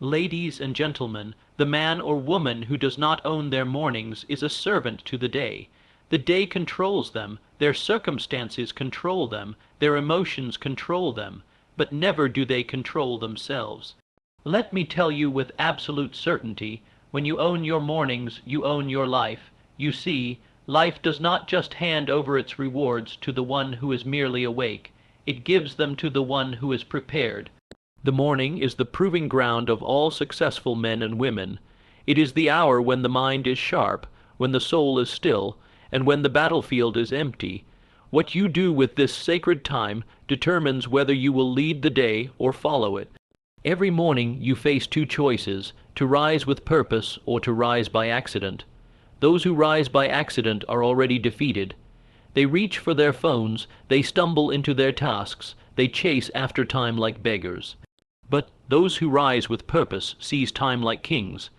Ladies and gentlemen, the man or woman who does not own their mornings is a servant to the day. The day controls them, their circumstances control them, their emotions control them, but never do they control themselves. Let me tell you with absolute certainty, when you own your mornings, you own your life. You see, life does not just hand over its rewards to the one who is merely awake. It gives them to the one who is prepared. The morning is the proving ground of all successful men and women. It is the hour when the mind is sharp, when the soul is still, and when the battlefield is empty. What you do with this sacred time determines whether you will lead the day or follow it. Every morning you face two choices, to rise with purpose or to rise by accident. Those who rise by accident are already defeated. They reach for their phones, they stumble into their tasks, they chase after time like beggars. But those who rise with purpose seize time like kings.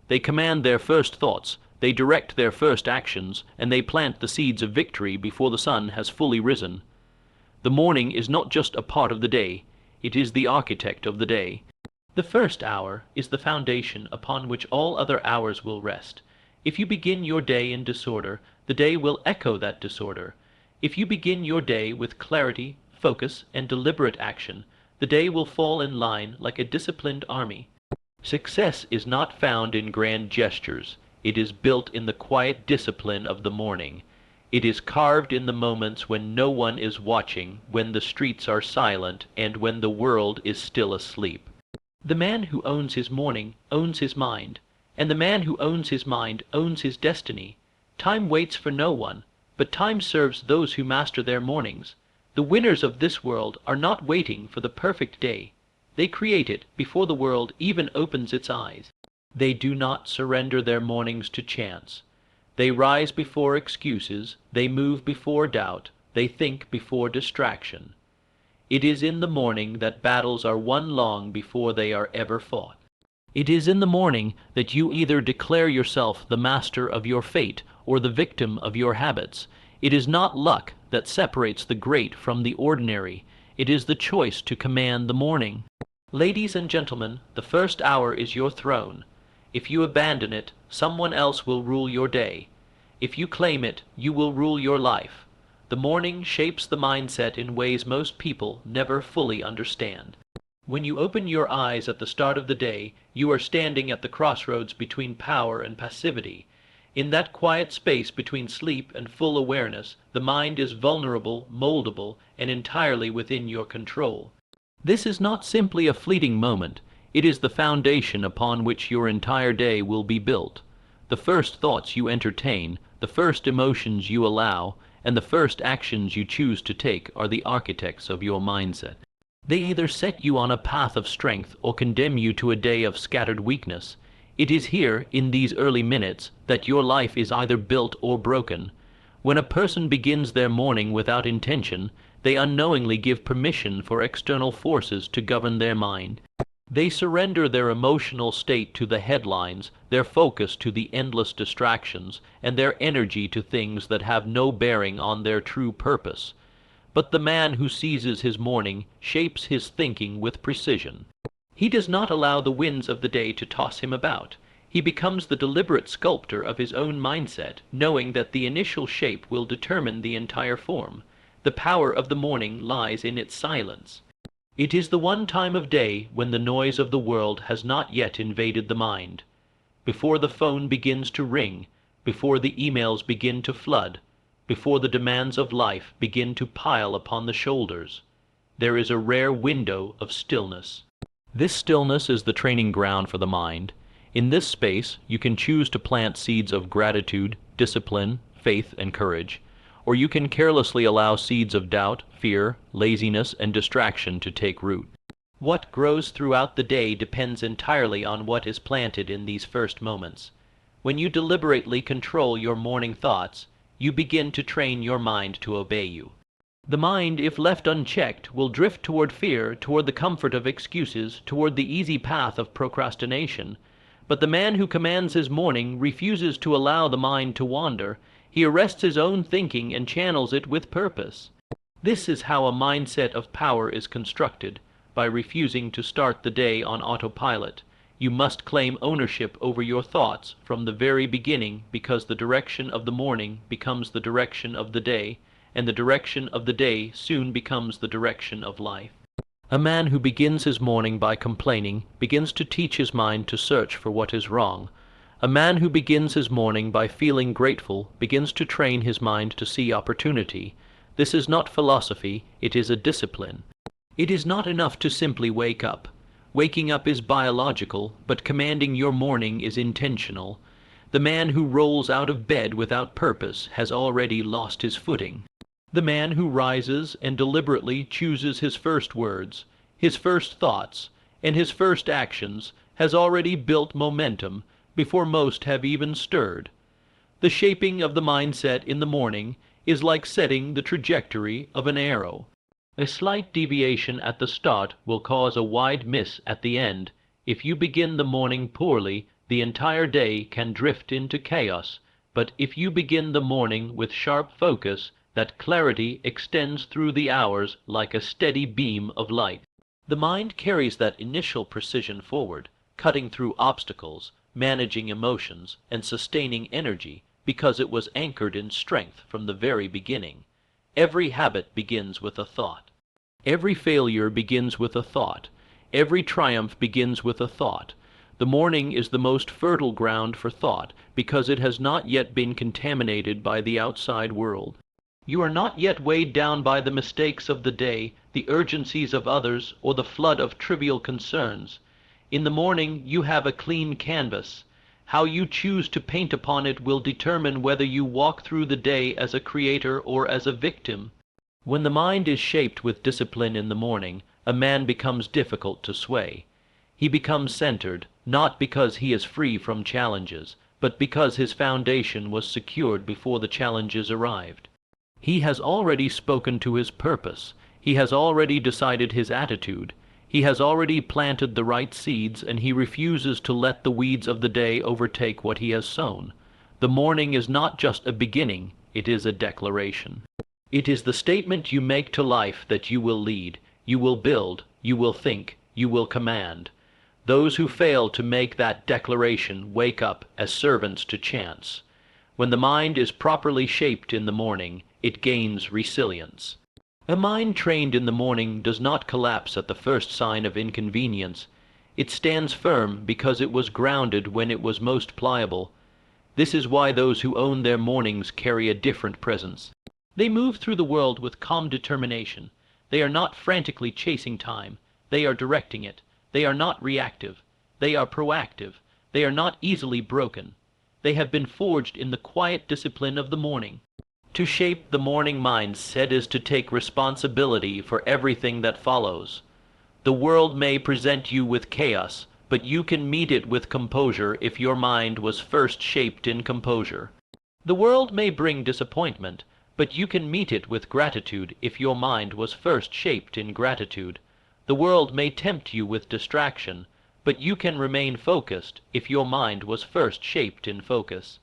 They command their first thoughts, they direct their first actions, and they plant the seeds of victory before the sun has fully risen. The morning is not just a part of the day, it is the architect of the day. The first hour is the foundation upon which all other hours will rest. If you begin your day in disorder, the day will echo that disorder. If you begin your day with clarity, focus, and deliberate action, the day will fall in line like a disciplined army. Success is not found in grand gestures. It is built in the quiet discipline of the morning. It is carved in the moments when no one is watching, when the streets are silent, and when the world is still asleep. The man who owns his morning owns his mind, and the man who owns his mind owns his destiny. Time waits for no one, but time serves those who master their mornings. The winners of this world are not waiting for the perfect day. They create it before the world even opens its eyes. They do not surrender their mornings to chance. They rise before excuses, they move before doubt, they think before distraction. It is in the morning that battles are won long before they are ever fought. It is in the morning that you either declare yourself the master of your fate or the victim of your habits. It is not luck that separates the great from the ordinary. It is the choice to command the morning. Ladies and gentlemen, the first hour is your throne. If you abandon it, someone else will rule your day. If you claim it, you will rule your life. The morning shapes the mindset in ways most people never fully understand. When you open your eyes at the start of the day, you are standing at the crossroads between power and passivity. In that quiet space between sleep and full awareness, the mind is vulnerable, moldable, and entirely within your control. This is not simply a fleeting moment. It is the foundation upon which your entire day will be built. The first thoughts you entertain, the first emotions you allow, and the first actions you choose to take are the architects of your mindset. They either set you on a path of strength or condemn you to a day of scattered weakness. It is here, in these early minutes, that your life is either built or broken. When a person begins their morning without intention, they unknowingly give permission for external forces to govern their mind. They surrender their emotional state to the headlines, their focus to the endless distractions, and their energy to things that have no bearing on their true purpose. But the man who seizes his morning shapes his thinking with precision. He does not allow the winds of the day to toss him about. He becomes the deliberate sculptor of his own mindset, knowing that the initial shape will determine the entire form. The power of the morning lies in its silence. It is the one time of day when the noise of the world has not yet invaded the mind. Before the phone begins to ring, before the emails begin to flood, before the demands of life begin to pile upon the shoulders, there is a rare window of stillness. This stillness is the training ground for the mind. In this space, you can choose to plant seeds of gratitude, discipline, faith, and courage, or you can carelessly allow seeds of doubt, fear, laziness, and distraction to take root. What grows throughout the day depends entirely on what is planted in these first moments. When you deliberately control your morning thoughts, you begin to train your mind to obey you. The mind, if left unchecked, will drift toward fear, toward the comfort of excuses, toward the easy path of procrastination. But the man who commands his morning refuses to allow the mind to wander. He arrests his own thinking and channels it with purpose. This is how a mindset of power is constructed, by refusing to start the day on autopilot. You must claim ownership over your thoughts from the very beginning, because the direction of the morning becomes the direction of the day, and the direction of the day soon becomes the direction of life. A man who begins his morning by complaining begins to teach his mind to search for what is wrong. A man who begins his morning by feeling grateful begins to train his mind to see opportunity. This is not philosophy, it is a discipline. It is not enough to simply wake up. Waking up is biological, but commanding your morning is intentional. The man who rolls out of bed without purpose has already lost his footing. The man who rises and deliberately chooses his first words, his first thoughts, and his first actions has already built momentum before most have even stirred. The shaping of the mindset in the morning is like setting the trajectory of an arrow. A slight deviation at the start will cause a wide miss at the end. If you begin the morning poorly, the entire day can drift into chaos. But if you begin the morning with sharp focus, that clarity extends through the hours like a steady beam of light. The mind carries that initial precision forward, cutting through obstacles, managing emotions, and sustaining energy, because it was anchored in strength from the very beginning. Every habit begins with a thought. Every failure begins with a thought. Every triumph begins with a thought. The morning is the most fertile ground for thought, because it has not yet been contaminated by the outside world. You are not yet weighed down by the mistakes of the day, the urgencies of others, or the flood of trivial concerns. In the morning you have a clean canvas. How you choose to paint upon it will determine whether you walk through the day as a creator or as a victim. When the mind is shaped with discipline in the morning, a man becomes difficult to sway. He becomes centered, not because he is free from challenges, but because his foundation was secured before the challenges arrived. He has already spoken to his purpose. He has already decided his attitude. He has already planted the right seeds, and he refuses to let the weeds of the day overtake what he has sown. The morning is not just a beginning, it is a declaration. It is the statement you make to life that you will lead, you will build, you will think, you will command. Those who fail to make that declaration wake up as servants to chance. When the mind is properly shaped in the morning, it gains resilience. A mind trained in the morning does not collapse at the first sign of inconvenience. It stands firm because it was grounded when it was most pliable. This is why those who own their mornings carry a different presence. They move through the world with calm determination. They are not frantically chasing time. They are directing it. They are not reactive. They are proactive. They are not easily broken. They have been forged in the quiet discipline of the morning. To shape the morning mindset is to take responsibility for everything that follows. The world may present you with chaos, but you can meet it with composure if your mind was first shaped in composure. The world may bring disappointment, but you can meet it with gratitude if your mind was first shaped in gratitude. The world may tempt you with distraction, but you can remain focused if your mind was first shaped in focus.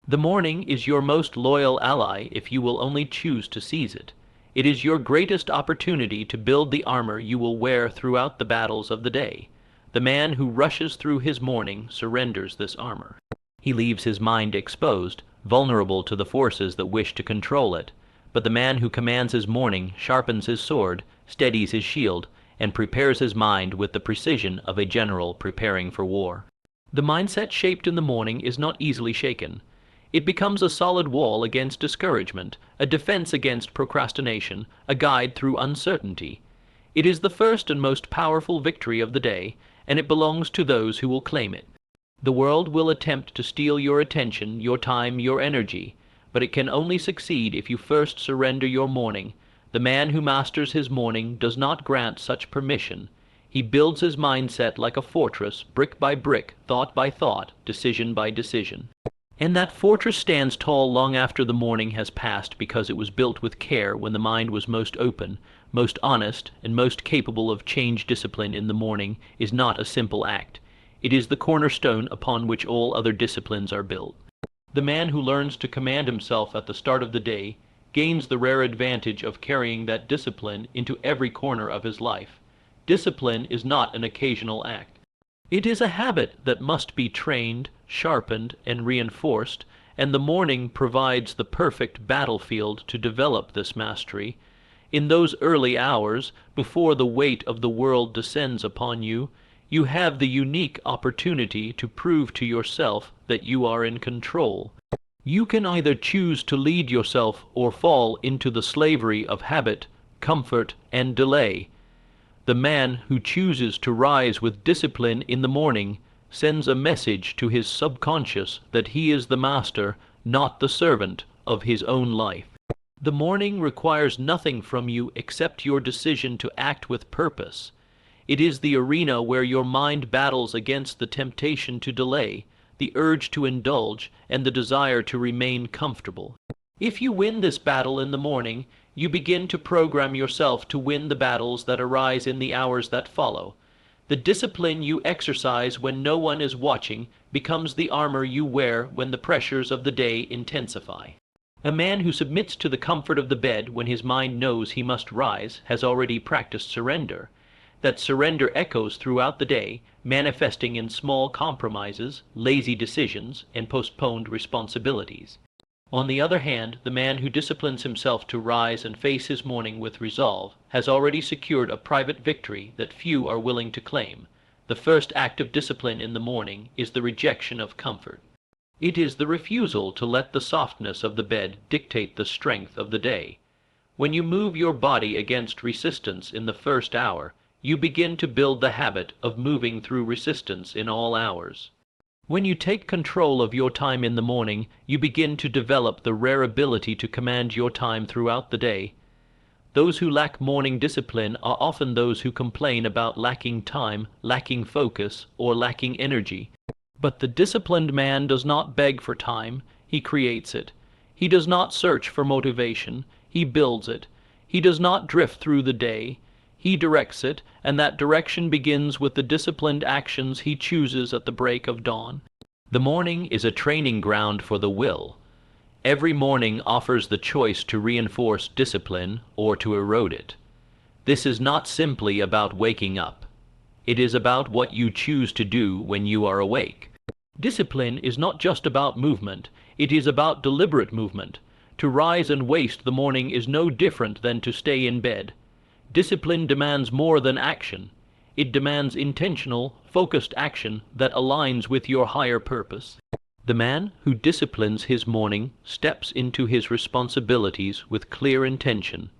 The morning is your most loyal ally if you will only choose to seize it. It is your greatest opportunity to build the armor you will wear throughout the battles of the day. The man who rushes through his morning surrenders this armor. He leaves his mind exposed, vulnerable to the forces that wish to control it. But the man who commands his morning sharpens his sword, steadies his shield, and prepares his mind with the precision of a general preparing for war. The mindset shaped in the morning is not easily shaken. It becomes a solid wall against discouragement, a defense against procrastination, a guide through uncertainty. It is the first and most powerful victory of the day, and it belongs to those who will claim it. The world will attempt to steal your attention, your time, your energy, but it can only succeed if you first surrender your morning. The man who masters his morning does not grant such permission. He builds his mindset like a fortress, brick by brick, thought by thought, decision by decision. And that fortress stands tall long after the morning has passed, because it was built with care when the mind was most open, most honest, and most capable of change. Discipline in the morning is not a simple act. It is the cornerstone upon which all other disciplines are built. The man who learns to command himself at the start of the day gains the rare advantage of carrying that discipline into every corner of his life. Discipline is not an occasional act. It is a habit that must be trained, sharpened, and reinforced, and the morning provides the perfect battlefield to develop this mastery. In those early hours, before the weight of the world descends upon you, you have the unique opportunity to prove to yourself that you are in control. You can either choose to lead yourself or fall into the slavery of habit, comfort, and delay. The man who chooses to rise with discipline in the morning sends a message to his subconscious that he is the master, not the servant, of his own life. The morning requires nothing from you except your decision to act with purpose. It is the arena where your mind battles against the temptation to delay, the urge to indulge, and the desire to remain comfortable. If you win this battle in the morning, you begin to program yourself to win the battles that arise in the hours that follow. The discipline you exercise when no one is watching becomes the armor you wear when the pressures of the day intensify. A man who submits to the comfort of the bed when his mind knows he must rise has already practiced surrender. That surrender echoes throughout the day, manifesting in small compromises, lazy decisions, and postponed responsibilities. On the other hand, the man who disciplines himself to rise and face his morning with resolve has already secured a private victory that few are willing to claim. The first act of discipline in the morning is the rejection of comfort. It is the refusal to let the softness of the bed dictate the strength of the day. When you move your body against resistance in the first hour, you begin to build the habit of moving through resistance in all hours. When you take control of your time in the morning, you begin to develop the rare ability to command your time throughout the day. Those who lack morning discipline are often those who complain about lacking time, lacking focus, or lacking energy. But the disciplined man does not beg for time, he creates it. He does not search for motivation, he builds it. He does not drift through the day, he directs it, and that direction begins with the disciplined actions he chooses at the break of dawn. The morning is a training ground for the will. Every morning offers the choice to reinforce discipline or to erode it. This is not simply about waking up. It is about what you choose to do when you are awake. Discipline is not just about movement, it is about deliberate movement. To rise and waste the morning is no different than to stay in bed. Discipline demands more than action. It demands intentional, focused action that aligns with your higher purpose. The man who disciplines his morning steps into his responsibilities with clear intention.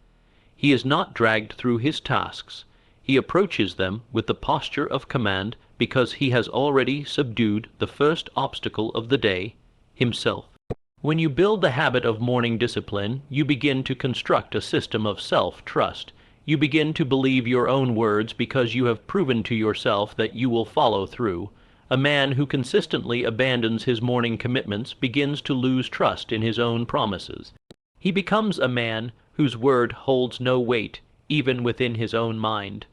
He is not dragged through his tasks. He approaches them with the posture of command because he has already subdued the first obstacle of the day, himself. When you build the habit of morning discipline, you begin to construct a system of self-trust. You begin to believe your own words because you have proven to yourself that you will follow through. A man who consistently abandons his morning commitments begins to lose trust in his own promises. He becomes a man whose word holds no weight, even within his own mind.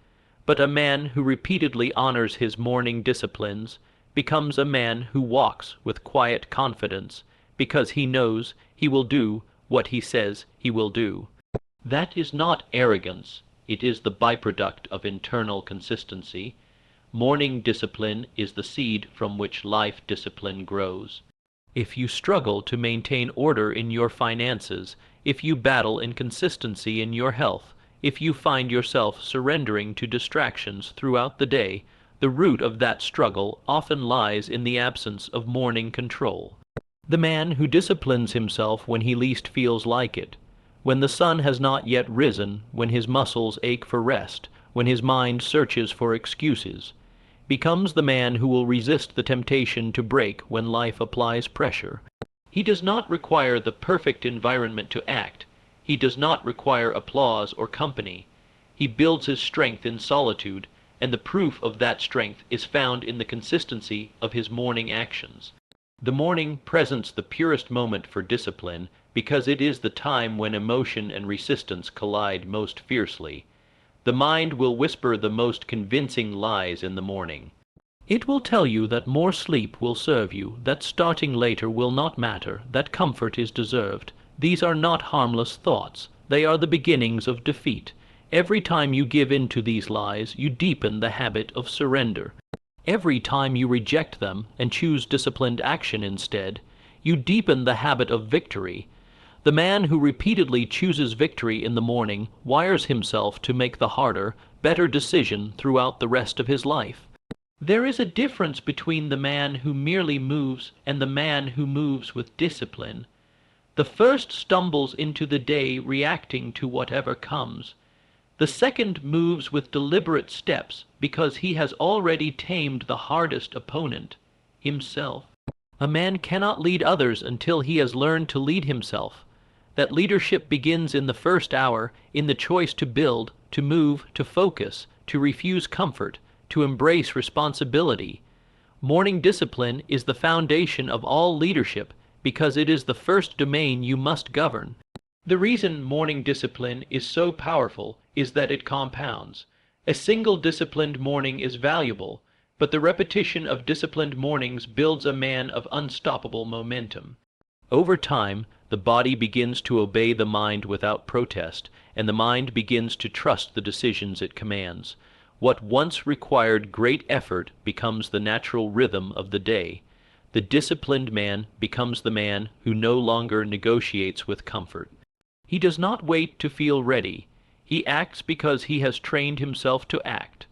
But a man who repeatedly honors his morning disciplines becomes a man who walks with quiet confidence because he knows he will do what he says he will do. That is not arrogance, it is the byproduct of internal consistency. Morning discipline is the seed from which life discipline grows. If you struggle to maintain order in your finances, if you battle inconsistency in your health, if you find yourself surrendering to distractions throughout the day, the root of that struggle often lies in the absence of morning control. The man who disciplines himself when he least feels like it, when the sun has not yet risen, when his muscles ache for rest, when his mind searches for excuses, becomes the man who will resist the temptation to break when life applies pressure. He does not require the perfect environment to act. He does not require applause or company. He builds his strength in solitude, and the proof of that strength is found in the consistency of his morning actions. The morning presents the purest moment for discipline, because it is the time when emotion and resistance collide most fiercely. The mind will whisper the most convincing lies in the morning. It will tell you that more sleep will serve you, that starting later will not matter, that comfort is deserved. These are not harmless thoughts. They are the beginnings of defeat. Every time you give in to these lies, you deepen the habit of surrender. Every time you reject them and choose disciplined action instead, you deepen the habit of victory. The man who repeatedly chooses victory in the morning wires himself to make the harder, better decision throughout the rest of his life. There is a difference between the man who merely moves and the man who moves with discipline. The first stumbles into the day reacting to whatever comes. The second moves with deliberate steps because he has already tamed the hardest opponent, himself. A man cannot lead others until he has learned to lead himself. That leadership begins in the first hour, in the choice to build, to move, to focus, to refuse comfort, to embrace responsibility. Morning discipline is the foundation of all leadership because it is the first domain you must govern. The reason morning discipline is so powerful is that it compounds. A single disciplined morning is valuable, but the repetition of disciplined mornings builds a man of unstoppable momentum. Over time, the body begins to obey the mind without protest, and the mind begins to trust the decisions it commands. What once required great effort becomes the natural rhythm of the day. The disciplined man becomes the man who no longer negotiates with comfort. He does not wait to feel ready. He acts because he has trained himself to act.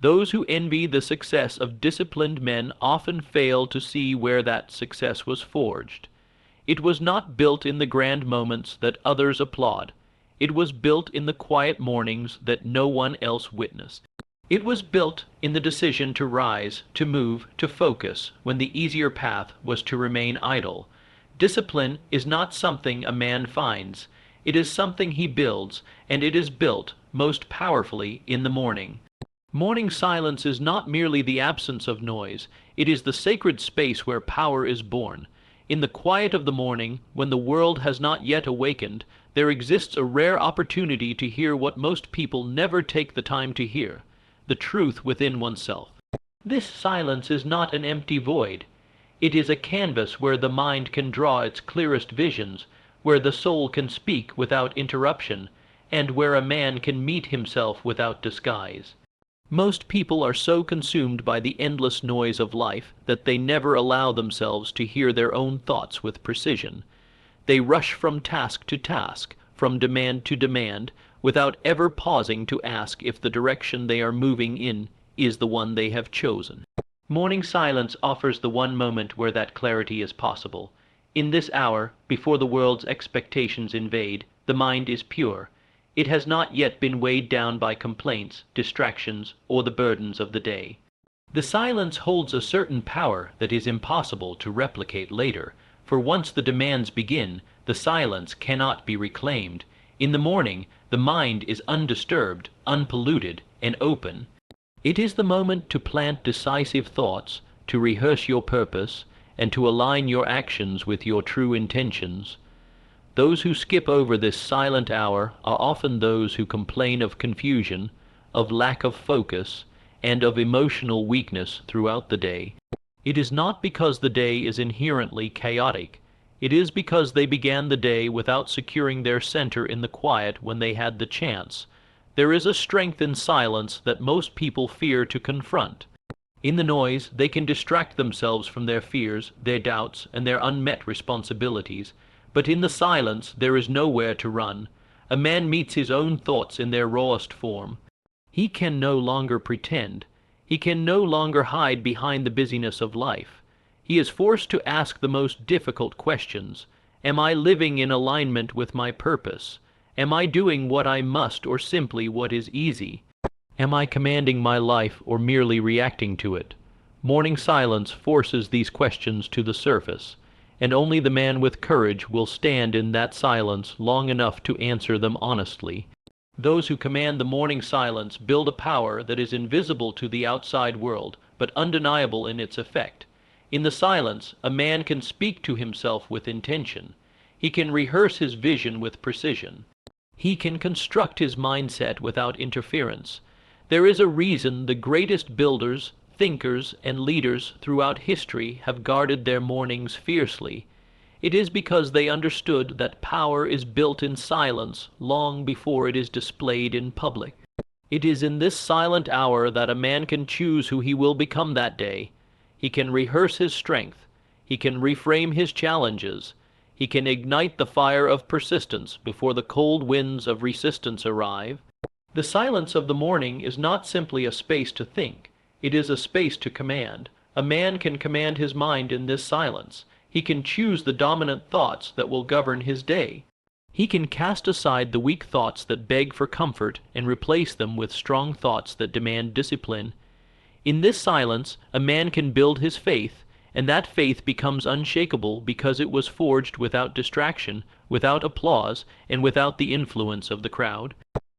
Those who envy the success of disciplined men often fail to see where that success was forged. It was not built in the grand moments that others applaud. It was built in the quiet mornings that no one else witnessed. It was built in the decision to rise, to move, to focus, when the easier path was to remain idle. Discipline is not something a man finds. It is something he builds, and it is built most powerfully in the morning. Morning silence is not merely the absence of noise. It is the sacred space where power is born. In the quiet of the morning, when the world has not yet awakened, there exists a rare opportunity to hear what most people never take the time to hear, the truth within oneself. This silence is not an empty void. It is a canvas where the mind can draw its clearest visions, where the soul can speak without interruption, and where a man can meet himself without disguise. Most people are so consumed by the endless noise of life that they never allow themselves to hear their own thoughts with precision. They rush from task to task, from demand to demand, without ever pausing to ask if the direction they are moving in is the one they have chosen. Morning silence offers the one moment where that clarity is possible. In this hour, before the world's expectations invade, the mind is pure. It has not yet been weighed down by complaints, distractions, or the burdens of the day. The silence holds a certain power that is impossible to replicate later, for once the demands begin, the silence cannot be reclaimed. In the morning, the mind is undisturbed, unpolluted, and open. It is the moment to plant decisive thoughts, to rehearse your purpose, and to align your actions with your true intentions. Those who skip over this silent hour are often those who complain of confusion, of lack of focus, and of emotional weakness throughout the day. It is not because the day is inherently chaotic. It is because they began the day without securing their center in the quiet when they had the chance. There is a strength in silence that most people fear to confront. In the noise, they can distract themselves from their fears, their doubts, and their unmet responsibilities. But in the silence, there is nowhere to run. A man meets his own thoughts in their rawest form. He can no longer pretend. He can no longer hide behind the busyness of life. He is forced to ask the most difficult questions. Am I living in alignment with my purpose? Am I doing what I must or simply what is easy? Am I commanding my life or merely reacting to it? Morning silence forces these questions to the surface, and only the man with courage will stand in that silence long enough to answer them honestly. Those who command the morning silence build a power that is invisible to the outside world, but undeniable in its effect. In the silence, a man can speak to himself with intention. He can rehearse his vision with precision. He can construct his mindset without interference. There is a reason the greatest builders, thinkers, and leaders throughout history have guarded their mornings fiercely. It is because they understood that power is built in silence long before it is displayed in public. It is in this silent hour that a man can choose who he will become that day. He can rehearse his strength. He can reframe his challenges. He can ignite the fire of persistence before the cold winds of resistance arrive. The silence of the morning is not simply a space to think. It is a space to command. A man can command his mind in this silence. He can choose the dominant thoughts that will govern his day. He can cast aside the weak thoughts that beg for comfort and replace them with strong thoughts that demand discipline. In this silence, a man can build his faith, and that faith becomes unshakable because it was forged without distraction, without applause, and without the influence of the crowd.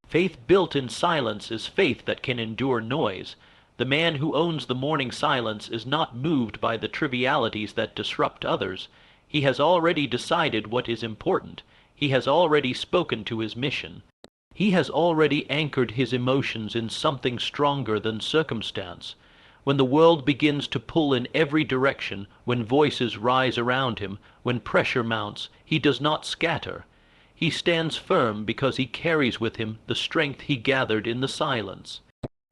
Faith built in silence is faith that can endure noise. The man who owns the morning silence is not moved by the trivialities that disrupt others. He has already decided what is important. He has already spoken to his mission. He has already anchored his emotions in something stronger than circumstance. When the world begins to pull in every direction, when voices rise around him, when pressure mounts, he does not scatter. He stands firm because he carries with him the strength he gathered in the silence.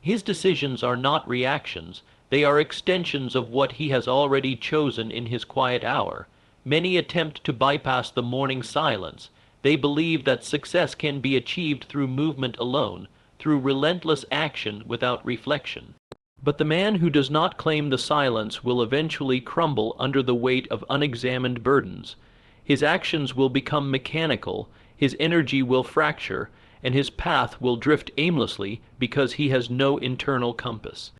His decisions are not reactions. They are extensions of what he has already chosen in his quiet hour. Many attempt to bypass the morning silence. They believe that success can be achieved through movement alone, through relentless action without reflection. But the man who does not claim the silence will eventually crumble under the weight of unexamined burdens. His actions will become mechanical, his energy will fracture, and his path will drift aimlessly because he has no internal compass.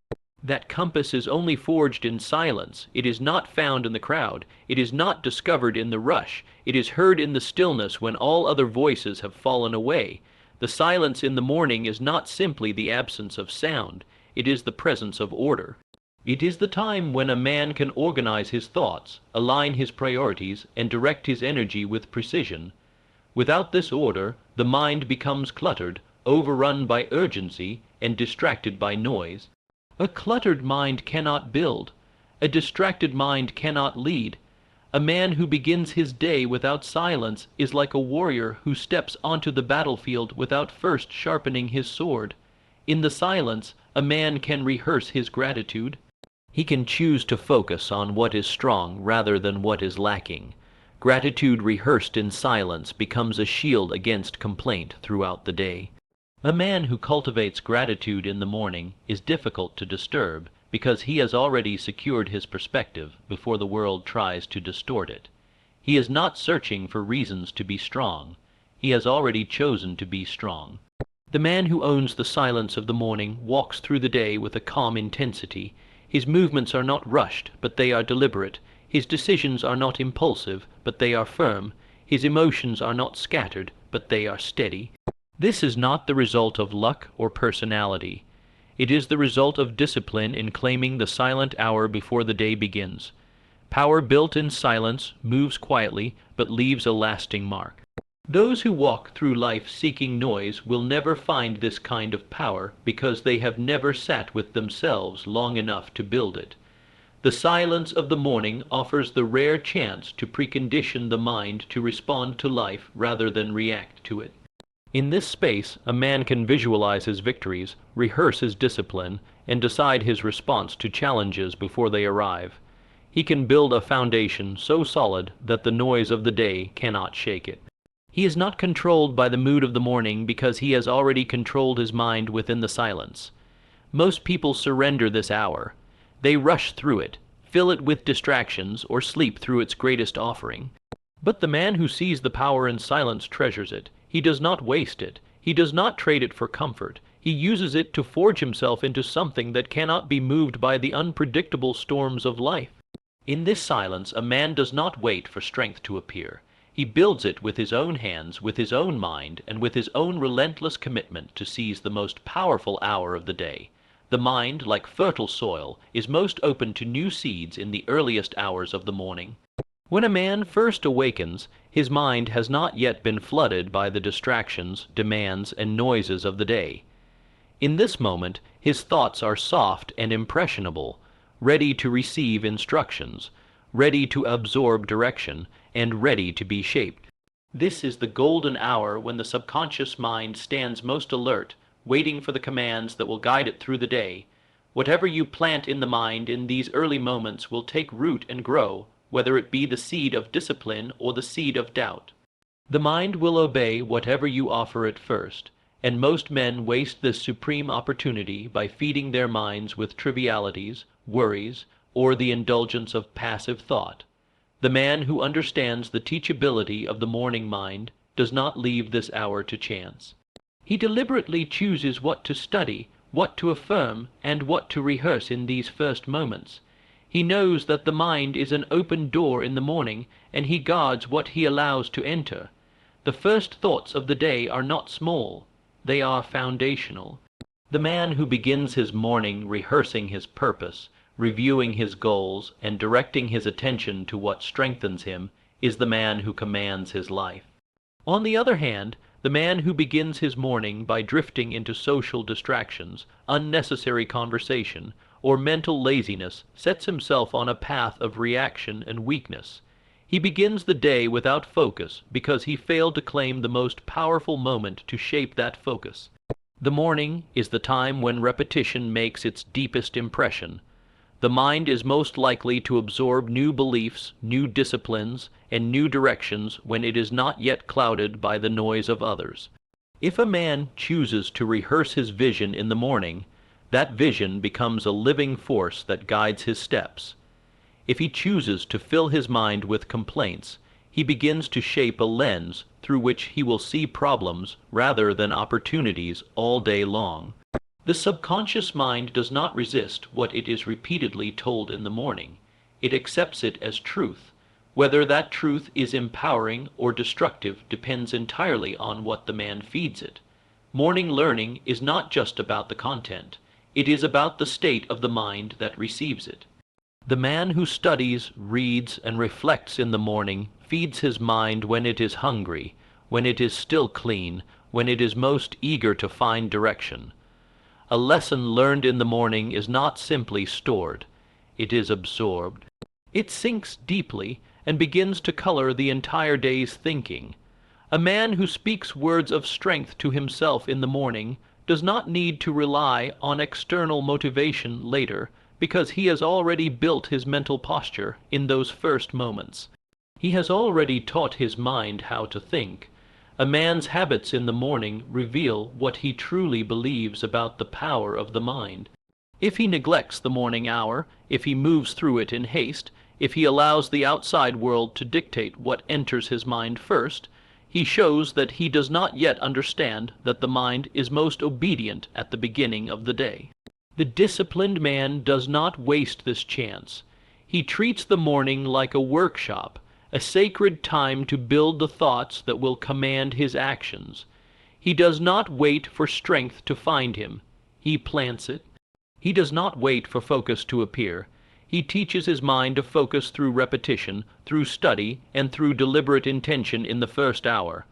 That compass is only forged in silence. It is not found in the crowd. It is not discovered in the rush. It is heard in the stillness when all other voices have fallen away. The silence in the morning is not simply the absence of sound. It is the presence of order. It is the time when a man can organize his thoughts, align his priorities, and direct his energy with precision. Without this order, the mind becomes cluttered, overrun by urgency, and distracted by noise. A cluttered mind cannot build. A distracted mind cannot lead. A man who begins his day without silence is like a warrior who steps onto the battlefield without first sharpening his sword. In the silence, a man can rehearse his gratitude. He can choose to focus on what is strong rather than what is lacking. Gratitude rehearsed in silence becomes a shield against complaint throughout the day. A man who cultivates gratitude in the morning is difficult to disturb because he has already secured his perspective before the world tries to distort it. He is not searching for reasons to be strong. He has already chosen to be strong. The man who owns the silence of the morning walks through the day with a calm intensity. His movements are not rushed, but they are deliberate. His decisions are not impulsive, but they are firm. His emotions are not scattered, but they are steady. This is not the result of luck or personality. It is the result of discipline in claiming the silent hour before the day begins. Power built in silence moves quietly, but leaves a lasting mark. Those who walk through life seeking noise will never find this kind of power because they have never sat with themselves long enough to build it. The silence of the morning offers the rare chance to precondition the mind to respond to life rather than react to it. In this space, a man can visualize his victories, rehearse his discipline, and decide his response to challenges before they arrive. He can build a foundation so solid that the noise of the day cannot shake it. He is not controlled by the mood of the morning because he has already controlled his mind within the silence. Most people surrender this hour. They rush through it, fill it with distractions, or sleep through its greatest offering. But the man who sees the power in silence treasures it. He does not waste it. He does not trade it for comfort. He uses it to forge himself into something that cannot be moved by the unpredictable storms of life. In this silence, a man does not wait for strength to appear. He builds it with his own hands, with his own mind, and with his own relentless commitment to seize the most powerful hour of the day. The mind, like fertile soil, is most open to new seeds in the earliest hours of the morning. When a man first awakens, his mind has not yet been flooded by the distractions, demands, and noises of the day. In this moment, his thoughts are soft and impressionable, ready to receive instructions, ready to absorb direction, and ready to be shaped. This is the golden hour when the subconscious mind stands most alert, waiting for the commands that will guide it through the day. Whatever you plant in the mind in these early moments will take root and grow, whether it be the seed of discipline or the seed of doubt. The mind will obey whatever you offer it first, and most men waste this supreme opportunity by feeding their minds with trivialities, worries, or the indulgence of passive thought. The man who understands the teachability of the morning mind does not leave this hour to chance. He deliberately chooses what to study, what to affirm, and what to rehearse in these first moments. He knows that the mind is an open door in the morning, and he guards what he allows to enter. The first thoughts of the day are not small, they are foundational. The man who begins his morning rehearsing his purpose, reviewing his goals, and directing his attention to what strengthens him, is the man who commands his life. On the other hand, the man who begins his morning by drifting into social distractions, unnecessary conversation, or mental laziness sets himself on a path of reaction and weakness. He begins the day without focus because he failed to claim the most powerful moment to shape that focus. The morning is the time when repetition makes its deepest impression. The mind is most likely to absorb new beliefs, new disciplines, and new directions when it is not yet clouded by the noise of others. If a man chooses to rehearse his vision in the morning, that vision becomes a living force that guides his steps. If he chooses to fill his mind with complaints, he begins to shape a lens through which he will see problems rather than opportunities all day long. The subconscious mind does not resist what it is repeatedly told in the morning. It accepts it as truth. Whether that truth is empowering or destructive depends entirely on what the man feeds it. Morning learning is not just about the content. It is about the state of the mind that receives it. The man who studies, reads, and reflects in the morning feeds his mind when it is hungry, when it is still clean, when it is most eager to find direction. A lesson learned in the morning is not simply stored, it is absorbed. It sinks deeply and begins to color the entire day's thinking. A man who speaks words of strength to himself in the morning does not need to rely on external motivation later, because he has already built his mental posture in those first moments. He has already taught his mind how to think. A man's habits in the morning reveal what he truly believes about the power of the mind. If he neglects the morning hour, if he moves through it in haste, if he allows the outside world to dictate what enters his mind first, he shows that he does not yet understand that the mind is most obedient at the beginning of the day. The disciplined man does not waste this chance. He treats the morning like a workshop, a sacred time to build the thoughts that will command his actions. He does not wait for strength to find him. He plants it. He does not wait for focus to appear. He teaches his mind to focus through repetition, through study, and through deliberate intention in the first hour.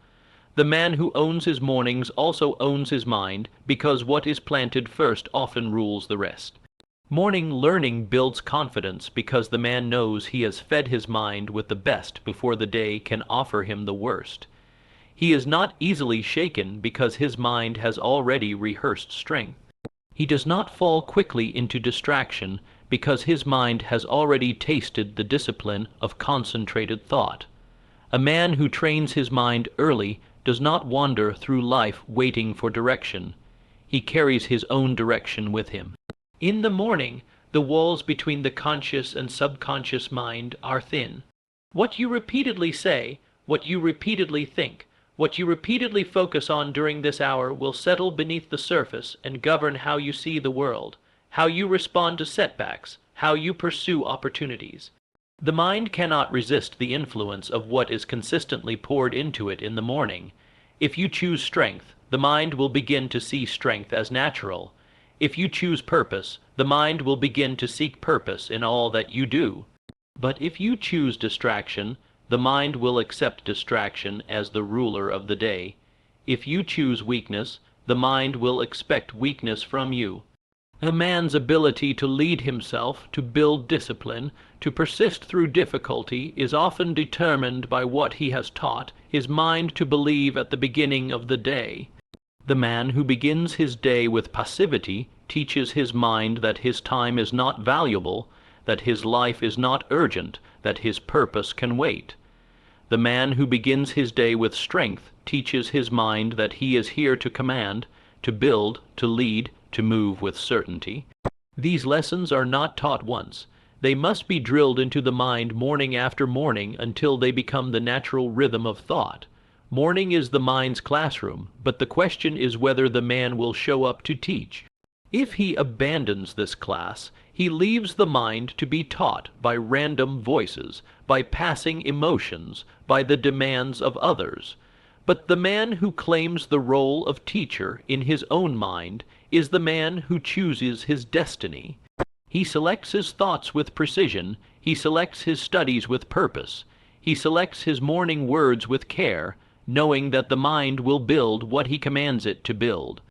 The man who owns his mornings also owns his mind, because what is planted first often rules the rest. Morning learning builds confidence because the man knows he has fed his mind with the best before the day can offer him the worst. He is not easily shaken because his mind has already rehearsed strength. He does not fall quickly into distraction because his mind has already tasted the discipline of concentrated thought. A man who trains his mind early does not wander through life waiting for direction. He carries his own direction with him. In the morning, the walls between the conscious and subconscious mind are thin. What you repeatedly say, what you repeatedly think, what you repeatedly focus on during this hour will settle beneath the surface and govern how you see the world, how you respond to setbacks, how you pursue opportunities. The mind cannot resist the influence of what is consistently poured into it in the morning. If you choose strength, the mind will begin to see strength as natural. If you choose purpose, the mind will begin to seek purpose in all that you do. But if you choose distraction, the mind will accept distraction as the ruler of the day. If you choose weakness, the mind will expect weakness from you. A man's ability to lead himself, to build discipline, to persist through difficulty is often determined by what he has taught his mind to believe at the beginning of the day. The man who begins his day with passivity teaches his mind that his time is not valuable, that his life is not urgent, that his purpose can wait. The man who begins his day with strength teaches his mind that he is here to command, to build, to lead, to move with certainty. These lessons are not taught once. They must be drilled into the mind morning after morning until they become the natural rhythm of thought. Morning is the mind's classroom, but the question is whether the man will show up to teach. If he abandons this class, he leaves the mind to be taught by random voices, by passing emotions, by the demands of others. But the man who claims the role of teacher in his own mind is the man who chooses his destiny. He selects his thoughts with precision, he selects his studies with purpose, he selects his morning words with care, knowing that the mind will build what he commands it to build.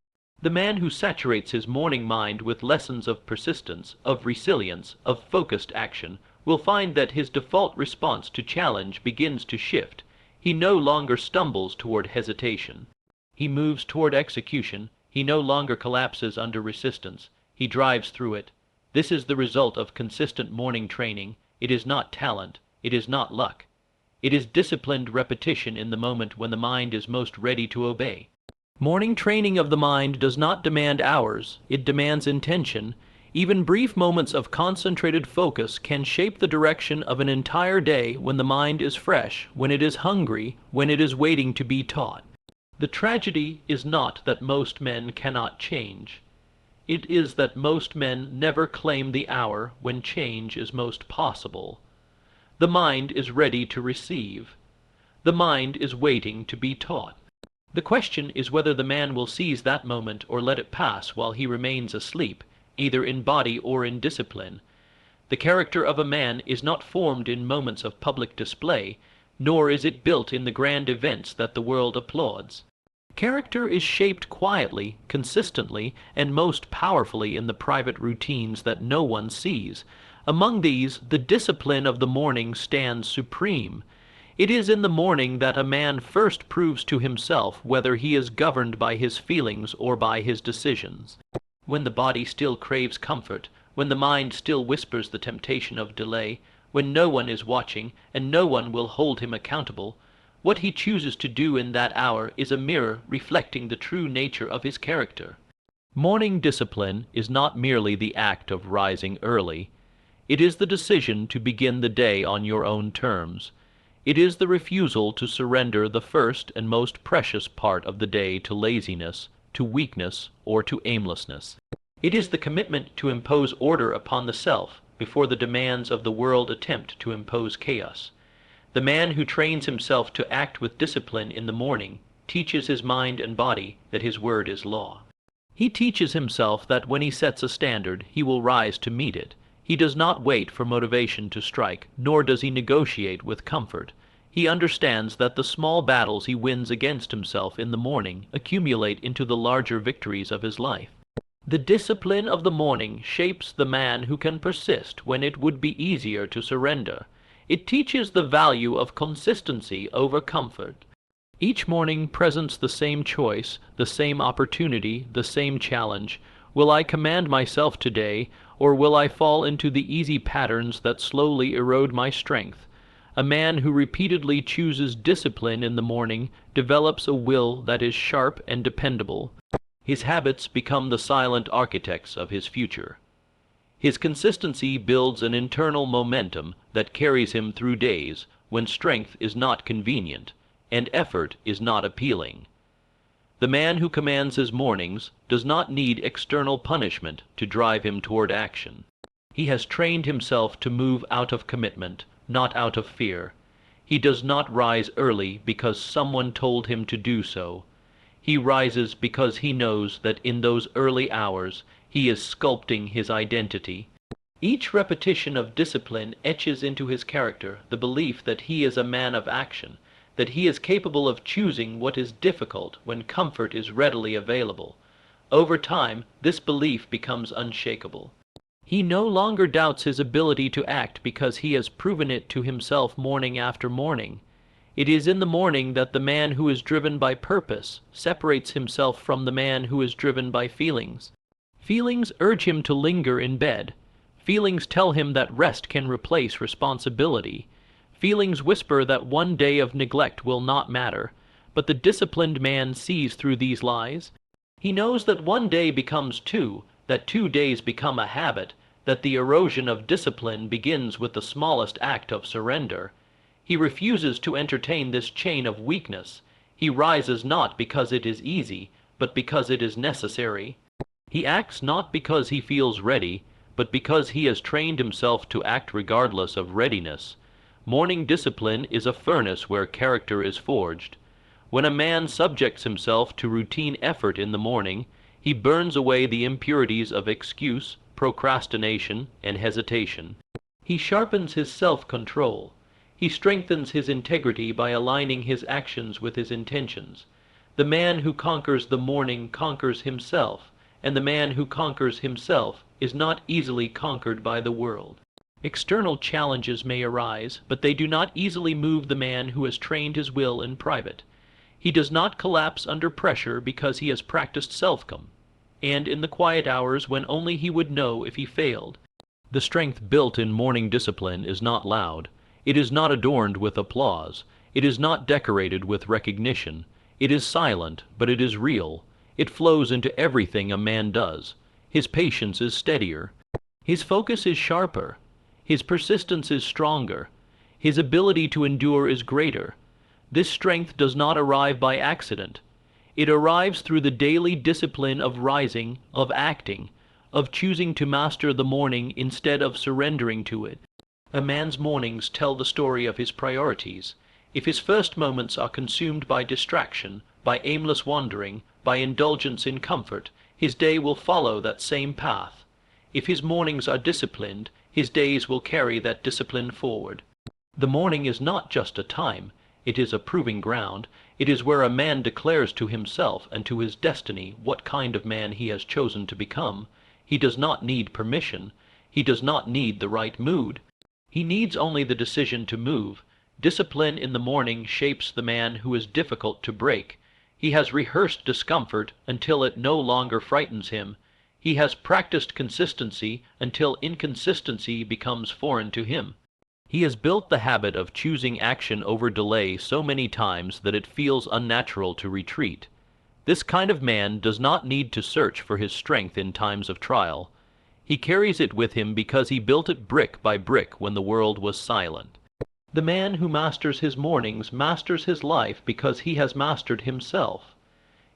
The man who saturates his morning mind with lessons of persistence, of resilience, of focused action, will find that his default response to challenge begins to shift. He no longer stumbles toward hesitation. He moves toward execution. He no longer collapses under resistance. He drives through it. This is the result of consistent morning training. It is not talent. It is not luck. It is disciplined repetition in the moment when the mind is most ready to obey. Morning training of the mind does not demand hours. It demands intention. Even brief moments of concentrated focus can shape the direction of an entire day when the mind is fresh, when it is hungry, when it is waiting to be taught. The tragedy is not that most men cannot change. It is that most men never claim the hour when change is most possible. The mind is ready to receive. The mind is waiting to be taught. The question is whether the man will seize that moment or let it pass while he remains asleep, either in body or in discipline. The character of a man is not formed in moments of public display, nor is it built in the grand events that the world applauds. Character is shaped quietly, consistently, and most powerfully in the private routines that no one sees. Among these, the discipline of the morning stands supreme. It is in the morning that a man first proves to himself whether he is governed by his feelings or by his decisions. When the body still craves comfort, when the mind still whispers the temptation of delay, when no one is watching and no one will hold him accountable, what he chooses to do in that hour is a mirror reflecting the true nature of his character. Morning discipline is not merely the act of rising early. It is the decision to begin the day on your own terms. It is the refusal to surrender the first and most precious part of the day to laziness, to weakness, or to aimlessness. It is the commitment to impose order upon the self before the demands of the world attempt to impose chaos. The man who trains himself to act with discipline in the morning teaches his mind and body that his word is law. He teaches himself that when he sets a standard, he will rise to meet it. He does not wait for motivation to strike, nor does he negotiate with comfort. He understands that the small battles he wins against himself in the morning accumulate into the larger victories of his life. The discipline of the morning shapes the man who can persist when it would be easier to surrender. It teaches the value of consistency over comfort. Each morning presents the same choice, the same opportunity, the same challenge. Will I command myself today, or will I fall into the easy patterns that slowly erode my strength? A man who repeatedly chooses discipline in the morning develops a will that is sharp and dependable. His habits become the silent architects of his future. His consistency builds an internal momentum that carries him through days when strength is not convenient and effort is not appealing. The man who commands his mornings does not need external punishment to drive him toward action. He has trained himself to move out of commitment, not out of fear. He does not rise early because someone told him to do so. He rises because he knows that in those early hours he is sculpting his identity. Each repetition of discipline etches into his character the belief that he is a man of action, that he is capable of choosing what is difficult when comfort is readily available. Over time, this belief becomes unshakable. He no longer doubts his ability to act because he has proven it to himself morning after morning. It is in the morning that the man who is driven by purpose separates himself from the man who is driven by feelings. Feelings urge him to linger in bed. Feelings tell him that rest can replace responsibility. Feelings whisper that one day of neglect will not matter, but the disciplined man sees through these lies. He knows that one day becomes two, that 2 days become a habit, that the erosion of discipline begins with the smallest act of surrender. He refuses to entertain this chain of weakness. He rises not because it is easy, but because it is necessary. He acts not because he feels ready, but because he has trained himself to act regardless of readiness. Morning discipline is a furnace where character is forged. When a man subjects himself to routine effort in the morning, he burns away the impurities of excuse, procrastination, and hesitation. He sharpens his self-control. He strengthens his integrity by aligning his actions with his intentions. The man who conquers the morning conquers himself, and the man who conquers himself is not easily conquered by the world. External challenges may arise, but they do not easily move the man who has trained his will in private. He does not collapse under pressure because he has practiced self-com, and in the quiet hours when only he would know if he failed. The strength built in morning discipline is not loud. It is not adorned with applause. It is not decorated with recognition. It is silent, but it is real. It flows into everything a man does. His patience is steadier. His focus is sharper. His persistence is stronger. His ability to endure is greater. This strength does not arrive by accident. It arrives through the daily discipline of rising, of acting, of choosing to master the morning instead of surrendering to it. A man's mornings tell the story of his priorities. If his first moments are consumed by distraction, by aimless wandering, by indulgence in comfort, his day will follow that same path. If his mornings are disciplined, his days will carry that discipline forward. The morning is not just a time. It is a proving ground. It is where a man declares to himself and to his destiny what kind of man he has chosen to become. He does not need permission. He does not need the right mood. He needs only the decision to move. Discipline in the morning shapes the man who is difficult to break. He has rehearsed discomfort until it no longer frightens him. He has practiced consistency until inconsistency becomes foreign to him. He has built the habit of choosing action over delay so many times that it feels unnatural to retreat. This kind of man does not need to search for his strength in times of trial. He carries it with him because he built it brick by brick when the world was silent. The man who masters his mornings masters his life because he has mastered himself.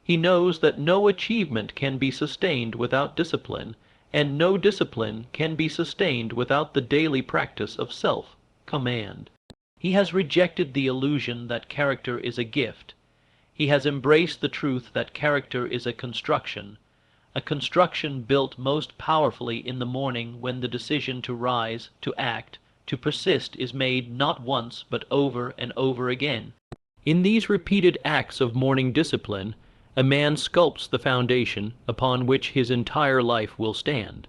He knows that no achievement can be sustained without discipline, and no discipline can be sustained without the daily practice of self-command. He has rejected the illusion that character is a gift. He has embraced the truth that character is a construction built most powerfully in the morning when the decision to rise, to act, to persist is made not once but over and over again. In these repeated acts of morning discipline, a man sculpts the foundation upon which his entire life will stand.